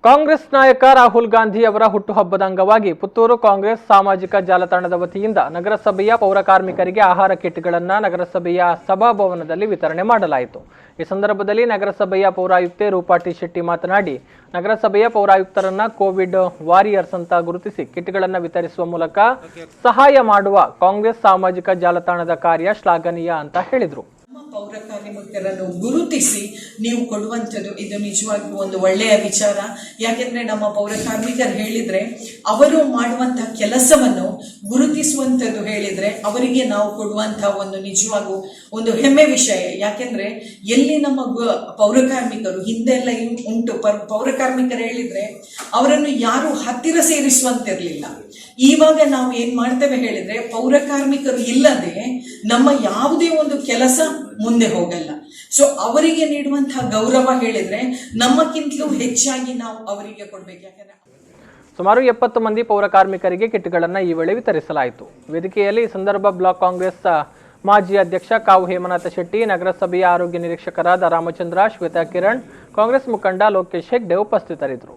ಕಾಂಗ್ರೆಸ್ ನಾಯಕ ರಾಹುಲ್ ಗಾಂಧಿ ಅವರ ಹುಟ್ಟುಹಬ್ಬದ ಅಂಗವಾಗಿ ಪುತ್ತೂರು ಕಾಂಗ್ರೆಸ್ ಸಾಮಾಜಿಕ ಜಾಲತಾಣದ ವತಿಯಿಂದ ನಗರಸಭೆಯ ಪೌರ ಕಾರ್ಮಿಕರಿಗೆ ಆಹಾರ ಕಿಟ್ಗಳನ್ನು ನಗರಸಭೆಯ ಸಭಾಭವನದಲ್ಲಿ ವಿತರಣೆ ಮಾಡಲಾಯಿತು। ಈ ಸಂದರ್ಭದಲ್ಲಿ ನಗರಸಭೆಯ ಪೌರಾಯುಕ್ತೆ ರೂಪಾ ಟಿ ಶೆಟ್ಟಿ ಮಾತನಾಡಿ, ನಗರಸಭೆಯ ಪೌರಾಯುಕ್ತರನ್ನ ಕೋವಿಡ್ ವಾರಿಯರ್ಸ್ ಅಂತ ಗುರುತಿಸಿ ಕಿಟ್ಗಳನ್ನು ವಿತರಿಸುವ ಮೂಲಕ ಸಹಾಯ ಮಾಡುವ ಕಾಂಗ್ರೆಸ್ ಸಾಮಾಜಿಕ ಜಾಲತಾಣದ ಕಾರ್ಯ ಶ್ಲಾಘನೀಯ ಅಂತ ಹೇಳಿದರು। ಪೌರ ಕಾರ್ಮಿಕರನ್ನು ಗುರುತಿಸಿ ನೀವು ಕೊಡುವಂಥದ್ದು ಇದು ನಿಜವಾಗಿಯೂ ಒಂದು ಒಳ್ಳೆಯ ವಿಚಾರ। ಯಾಕೆಂದ್ರೆ ನಮ್ಮ ಪೌರ ಕಾರ್ಮಿಕರು ಹೇಳಿದ್ರೆ ಅವರು ಮಾಡುವಂತಹ ಕೆಲಸವನ್ನು ಗುರುತಿಸುವಂಥದ್ದು ಹೇಳಿದ್ರೆ ಅವರಿಗೆ ನಾವು ಕೊಡುವಂತಹ ಒಂದು ನಿಜವಾಗೂ ಒಂದು ಹೆಮ್ಮೆ ವಿಷಯ। ಯಾಕೆಂದ್ರೆ ಎಲ್ಲಿ ನಮ್ಮ ಪೌರ ಕಾರ್ಮಿಕರು ಹಿಂದೆಲ್ಲ ಉಂಟು, ಪೌರ ಕಾರ್ಮಿಕರು ಹೇಳಿದ್ರೆ ಅವರನ್ನು ಯಾರು ಹತ್ತಿರ ಸೇರಿಸುವಂತಿರ್ಲಿಲ್ಲ। ಇವಾಗ ನಾವು ಏನ್ ಮಾಡ್ತೇವೆ ಹೇಳಿದ್ರೆ ಪೌರ ಕಾರ್ಮಿಕರು ಇಲ್ಲದೆ ನಮ್ಮ ಯಾವುದೇ ಒಂದು ಕೆಲಸ ಮುಂದೆ ಹೋಗಲ್ಲ। ಸೊ ಅವರಿಗೆ ನೀಡುವಂತಹ ಗೌರವ ಹೇಳಿದ್ರೆ ನಮ್ಮಕ್ಕಿಂತಲೂ ಹೆಚ್ಚಾಗಿ ನಾವು ಅವರಿಗೆ ಕೊಡ್ಬೇಕು। ಯಾಕಂದ್ರೆ ಸುಮಾರು 70 ಮಂದಿ ಪೌರ ಕಾರ್ಮಿಕರಿಗೆ ಕಿಟ್ಗಳನ್ನು ಈ ವೇಳೆ ವಿತರಿಸಲಾಯಿತು। ವೇದಿಕೆಯಲ್ಲಿ ಈ ಸಂದರ್ಭ ಬ್ಲಾಕ್ ಕಾಂಗ್ರೆಸ್ ಮಾಜಿ ಅಧ್ಯಕ್ಷ ಕಾವು ಹೇಮನಾಥ ಶೆಟ್ಟಿ, ನಗರಸಭೆಯ ಆರೋಗ್ಯ ನಿರೀಕ್ಷಕರಾದ ರಾಮಚಂದ್ರ, ಶ್ವೇತಾ ಕಿರಣ್, ಕಾಂಗ್ರೆಸ್ ಮುಖಂಡ ಲೋಕೇಶ್ ಹೆಗ್ಡೆ ಉಪಸ್ಥಿತರಿದ್ದರು।